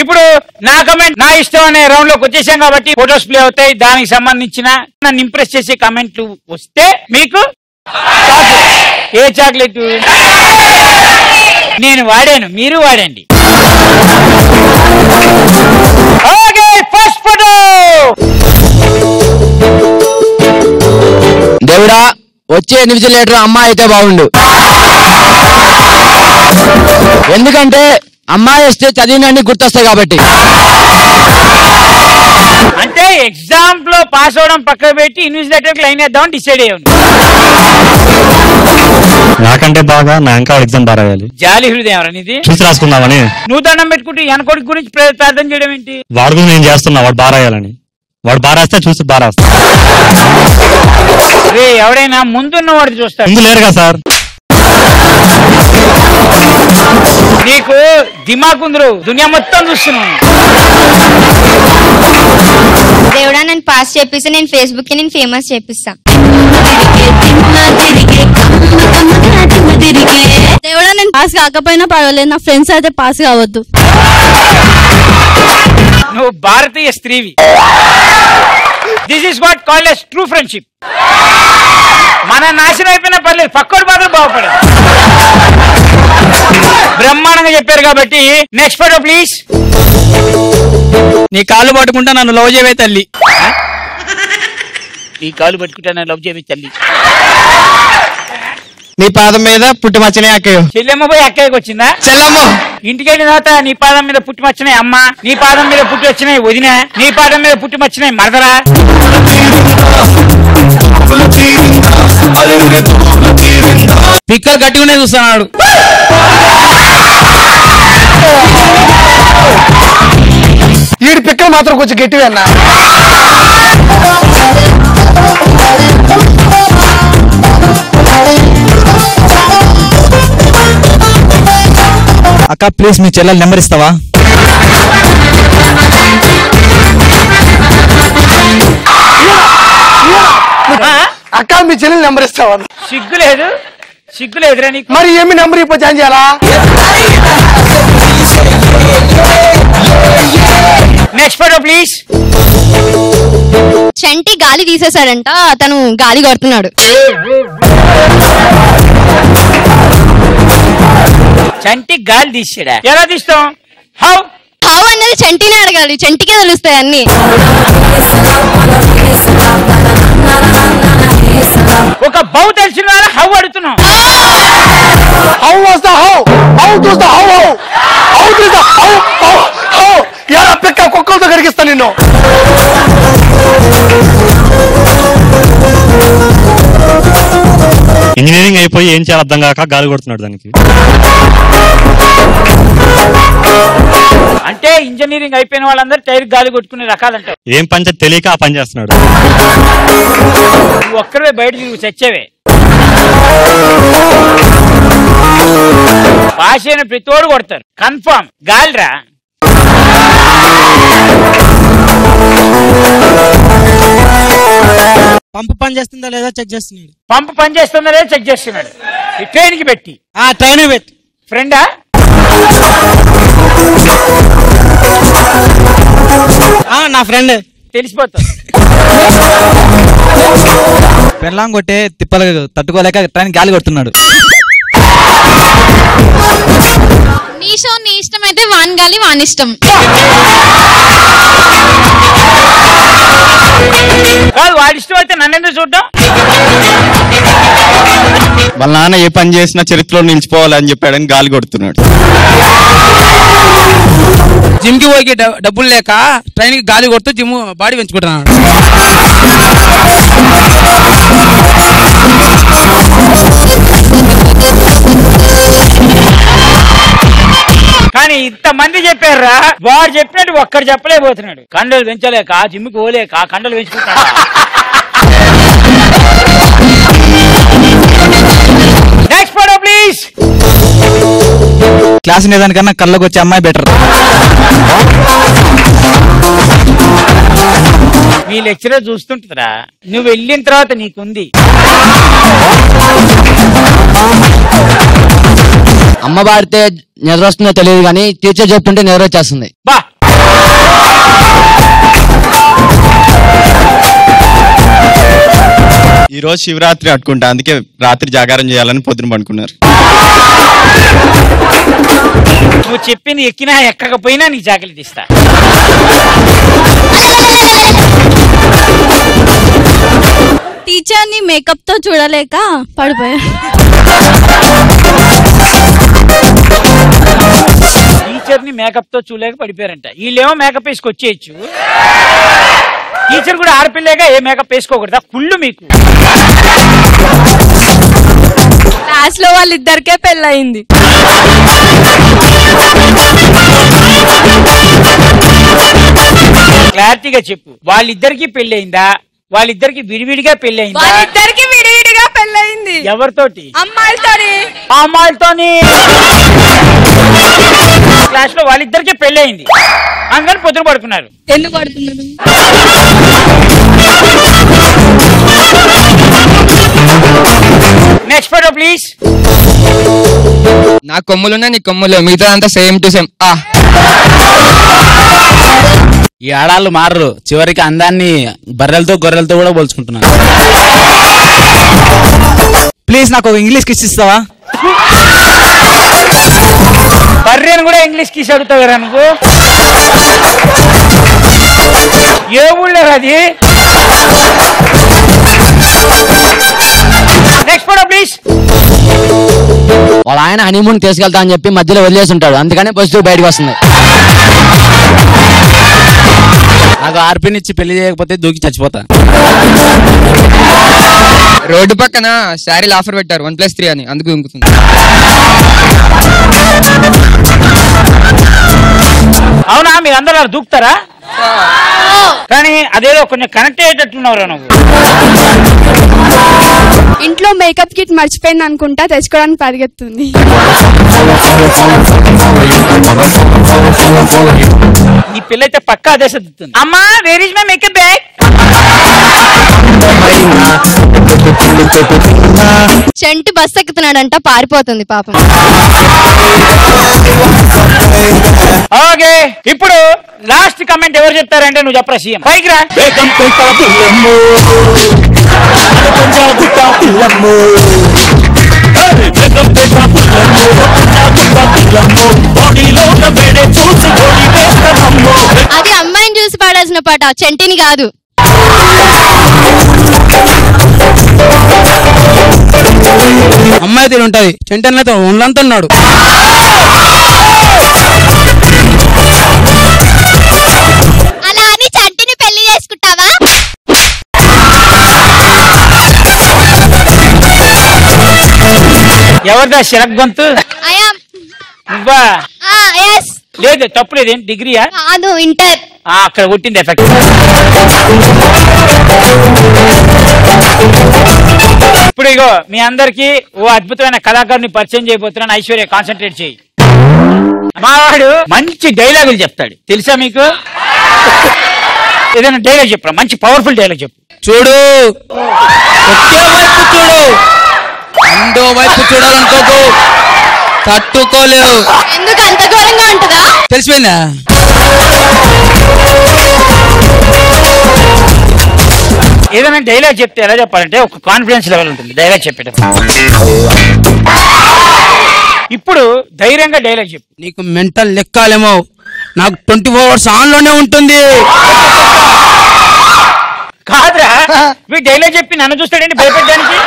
ఇప్పుడు నా కమెంట్ నా ఇష్టం అనే రౌండ్ లోకి వచ్చేసాం కాబట్టి ఫోటోస్ ప్లే అవుతాయి. దానికి సంబంధించిన నన్ను ఇంప్రెస్ చేసే కమెంట్లు వస్తే మీకు ఏ చాక్లెట్ నేను వాడాను, మీరు వాడండి. Okay, first photo. దేవుడా, వచ్చే ఇన్విజిలేటర్ అమ్మాయి అయితే బాగుండు. ఎందుకంటే అమ్మాయి వస్తే చదివినన్ని గుర్తొస్తాయి కాబట్టి. అంటే ఎగ్జామ్ లో పాస్ అవడం పక్కన పెట్టి ఇన్విజిలేటర్ లైన్ వేద్దామని డిసైడ్ అయ్యాను. నాకంటే బాగా నా ఇంకా ఎగ్జామ్ బాగా రాయాలి. జాలి హృదయం అనేది చూసి రాసుకుందామని. నువ్వు దండం పెట్టుకుంటే వెనకొడి గురించి ప్రార్థన చేయడం ఏంటి? వాడు కూడా నేను చేస్తున్నా, వాడు బాగా రాయాలని. వాడు బాగా రాస్తే చూసి బాగా రాస్తా. ఎవడైనా ముందున్న వాడు చూస్తాడు, ముందు లేరుగా సార్. నీకు దిమాగ్ ఉందరు, దునియా మొత్తం చూస్తున్నాను. దేవుడా, నన్ను పాస్ చేపిస్తే నేను ఫేస్బుక్ కి నేను ఫేమస్ చేపిస్తా. దేవుడా, నేను పాస్ కాకపోయినా పర్వాలేదు, నా ఫ్రెండ్స్ అయితే పాస్ కావద్దు. నువ్వు భారతీయ స్త్రీవి. This is what called as true friendship. మన నాశనం అయిపోయినా పర్లేదు, పక్కోడు మాత్రం బాగుపడదు. బ్రహ్మాండంగా చెప్పారు కాబట్టి నెక్స్ట్ ఫోటో ప్లీజ్. నీ కాళ్ళు పట్టుకుంటా నన్ను లవ్ చేయవే తల్లి. నీ కాలు పట్టుకుంటా నన్ను లవ్ చేయవే తల్లి. నీ పాదం మీద పుట్టి మచ్చనే అక్కయ్య. చెల్లెమ్మ పోయి అక్కయ్యకి వచ్చిందా? చెల్లమ్మ ఇంటికి వెళ్ళిన తర్వాత నీ పాదం మీద పుట్టి మచ్చినాయి అమ్మ, నీ పాదం మీద పుట్టి వచ్చినాయి వదిన, నీ పాదం మీద పుట్టి మచ్చినాయి మరదరా. పిక్కలు గట్టిగానే చూస్తున్నాడు. వీడి పిక్కలు మాత్రం కొంచెం గట్టివి అన్నా. అక్క ప్లీజ్ మీ చెల్లెలు నెంబర్ ఇస్తావా? అక్క మీ చెల్లెలు నెంబర్ ఇస్తావా? సిగ్గులేదు, సిగ్గులేదురా నీకు? మరి ఏమి నెంబర్ ఇప్పుడు జాయిన్ చేయాలా? Next photo please. చంటి గాలి తీసేశాడంట, తను గాలి కొడుతున్నాడు. చంటి గాలి తీసాడా? ఎలా తీస్తాం? హౌ హౌ అన్నది చంటినే అడగాలి, చంటికే తెలుస్తాయి అన్ని. ఒక బౌ తెలిసిన వాళ్ళు హౌ అడుగుతున్నాం. హౌ వస్తా హౌ హౌ చూస్తా హౌ హౌ హౌ చూస్తా హౌ హౌ హౌ. ఎలా పిక్క కుక్కలతో కరిగిస్తా నిన్ను. ఇంజనీరింగ్ అయిపోయి ఏం చేయాలి అర్థం కాక గాలి కొడుతున్నాడు దానికి. అంటే ఇంజనీరింగ్ అయిపోయిన వాళ్ళందరూ టైర్ గాలి కొట్టుకునే రకాలంట. ఏం పని తెలియక ఆ పని చేస్తున్నాడు. నువ్వు ఒక్కడే బయట తిరిగి చచ్చేవే. పాస్ అయిన ప్రతివాడు కొడతారు కన్ఫర్మ్. గాలిరా. పంపు పని చేస్తుందా లేదా చెక్ చేస్తున్నాడు. పంపు పని చేస్తుందా లేదా చెక్ చేస్తున్నాడు. ఈ ట్రైన్ కి పెట్టి. ట్రైన్ పెట్టి. ఫ్రెండా? నా ఫ్రెండ్. తెలిసిపోతుంది. పెళ్ళాం కొట్టే తిప్పలు తట్టుకోలేక ట్రైన్ గాలి కొడుతున్నాడు. నీ షో నీ ఇష్టం అయితే వాన్ గాలి వాన్ ఇష్టం. కాదు, వాడి ఇష్టం అయితే నన్నెందుకు చూడడం? వాళ్ళ నాన్న ఏ పని చేసినా చరిత్రలో నిలిచిపోవాలని చెప్పాడని గాలి కొడుతున్నాడు. జిమ్ కి పోయి డబ్బులు లేక ట్రైన్ కి గాలి కొడుతూ జిమ్ బాడీ పెంచుకుంటున్నాడు. కానీ ఇంతమంది చెప్పారా, వాడు చెప్పినట్టు ఒక్కడు చెప్పలేకపోతున్నాడు. కండలు పెంచలేక జిమ్కి పోలేక కండలు పెంచుకుంటాడు. Next photo please. క్లాస్ దానికన్నా కళ్ళకు వచ్చే అమ్మాయి బెటర్. మీ లెక్చరర్ చూస్తుంటుందిరా, నువ్వు వెళ్ళిన తర్వాత నీకుంది. అమ్మ పాడితే నిద్ర వస్తుందో తెలియదు కానీ టీచర్ చెప్తుంటే నిద్ర వచ్చేస్తుంది. బా ఈ రోజు శివరాత్రి అట్టుకుంటా, అందుకే రాత్రి జాగారం చేయాలని పొద్దున పడుకున్నారు. నువ్వు చెప్పింది ఎక్కినా ఎక్కకపోయినా నీకు జాకెట్ తీస్తా. టీచర్ ని మేకప్ తో చూడలేక పడిపోయా. టీచర్ ని మేకప్ తో చూడలేక పడిపోయారంట. వీళ్ళేమో మేకప్ వేసుకొచ్చేయచ్చు, టీచర్ కూడా ఆడపిల్లేగా ఏ మేకప్ వేసుకోకూడదా? కుళ్ళు మీకు. క్లాస్ లో వాళ్ళిద్దరికే పెళ్ళయింది. క్లారిటీగా చెప్పు, వాళ్ళిద్దరికి పెళ్ళయిందా? వాళ్ళిద్దరికి విడివిడిగా పెళ్ళయిందా? వాళ్ళిద్దరికి విడివిడిగా పెళ్ళయింది. ఎవరితోటి? అమ్మాయిలతోని. అమ్మాయిలతోని. క్లాస్ లో వాళ్ళిద్దరికి పెళ్ళయింది, అందుకని పొద్దున పడుకున్నారు. ఎందుకు పడుతున్నారు? Next photo please. నా కొమ్ములున్నా నీ కొమ్ములు, మిగతా అంతా సేమ్ టు సేమ్. ఈ ఆడాళ్ళు మారరు, చివరికి అందాన్ని బర్రెలతో గొర్రెలతో కూడా పోల్చుకుంటున్నారు. ప్లీజ్ నాకు ఒక ఇంగ్లీష్ కిస్ ఇస్తావా? బర్రెను కూడా ఇంగ్లీష్ కిస్ అడుగుతావు కదా నువ్వు? ఏ ఊళ్ళో అది? Next photo please. వాళ్ళ ఆయన హనీమూన్ తీసుకెళ్తా అని చెప్పి మధ్యలో వదిలేసి ఉంటాడు, అందుకని బస్సు బయటకు వస్తుంది. నాకు ఆర్పినిచ్చి పెళ్లి చేయకపోతే దూకి చచ్చిపోతా. రోడ్డు పక్కన శారీలు ఆఫర్ పెట్టారు 1+3 అని, అందుకు ఇంకుతుంది. అవునా, మీరు అందరూ అలా దూకుతారా? కానీ అదేదో కొంచెం కనెక్ట్ అయ్యేటట్లున్నావురా నువ్వు. ఇంట్లో మేకప్ కిట్ మర్చిపోయింది అనుకుంటా, తెచ్చుకోవడానికి పరిగెత్తుంది. ఈ పిల్ల అయితే పక్కా అదే సర్దుతుంది. అమ్మా where is my makeup bag? చంటి బస్ ఎక్కుతున్నాడంట, పారిపోతుంది పాపం. ఓకే, ఇప్పుడు లాస్ట్ కమెంట్ ఎవరు చెప్తారంటే నువ్వు చెప్పరా సీఎం. పైకి రా. అది అమ్మాయిని చూసి పాడాల్సిన పాట, చంటిని కాదు. అమ్మాయి తీరు ఉంటది, చెంటన్నతో ఒళ్ళంతా ఉన్నాడు. అలా అని చంటిని పెళ్లి చేసుకుంటావా? ఎవరిదా శరక్ గొంతు? నువ్వా? లేదు తప్పులేదు. ఏం డిగ్రీయా? కాదు, ఇంటర్. అక్కడ కొట్టింది ఎఫెక్ట్. ఇప్పుడు ఇగో మీ అందరికి ఓ అద్భుతమైన కళాకారుని పరిచయం చేయబోతున్నాను. ఐశ్వర్య, కాన్సన్ట్రేట్ చేయి. మావాడు మంచి డైలాగులు చెప్తాడు, తెలుసా మీకు? ఏదైనా డైలాగ్ చెప్పరా, మంచి పవర్ఫుల్ డైలాగ్ చెప్పు. చూడు, ఒకే వైపు చూడు, రెండో వైపు చూడాలనుకోకు, తట్టుకోలేవు. ఎందుకు అంత ఘోరంగా ఉంటుందా? తెలిసిపోయిందా? ఏదైనా డైలాగ్ చెప్తే ఎలా చెప్పాలంటే ఒక కాన్ఫిడెన్స్ లెవెల్ ఉంటుంది డైలాగ్ చెప్పేటప్పుడు. ఇప్పుడు ధైర్యంగా డైలాగ్ చెప్పు. నీకు మెంటల్ లెక్కాలేమో, నాకు 24 hours ఆన్ లోనే ఉంటుంది. కాదురా, మీ డైలాగ్ చెప్పి నన్ను చూస్తాడండి భయపెట్టడానికి.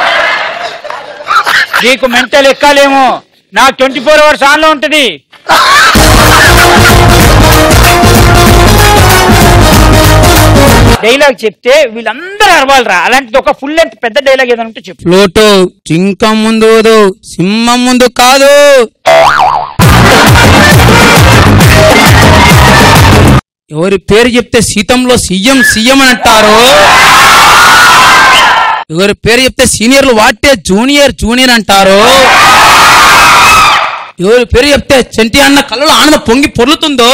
నీకు మెంటల్ ఎక్కాలేమో, నాకు 24 hours ఆన్ లో ఉంటుంది. డైలాగ్ చెప్తే వీళ్ళందరూ అరవాలరా. అలాంటిది ఒక ఫుల్ లెంత్ పెద్ద డైలాగ్ ఏదైనా ఉంటే చెప్పు. ఫ్లూటు జింక ముందు, సింహం ముందు కాదు. ఎవరి పేరు చెప్తే సీతంలో సీఎం సీఎం అని అంటారు, ఎవరి పేరు చెప్తే సీనియర్లు వాటే జూనియర్ జూనియర్ అంటారు, ఎవరి పేరు చెప్తే చెంటి అన్న కళ్ళలో ఆనందం పొంగి పొర్లుతుందో,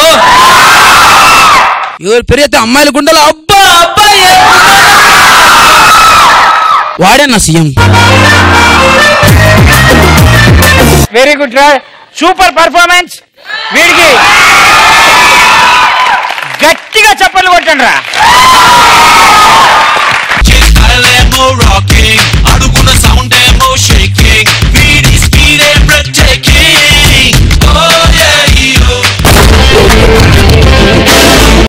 ఎవరి పేరు చెప్తే అమ్మాయిల గుండెలో అబ్బా అబ్బాయి వాడే నా సీఎం. వెరీ గుడ్ రా. Super performance. వీడికి గట్టిగా చప్పట్లు కొట్టండి రా.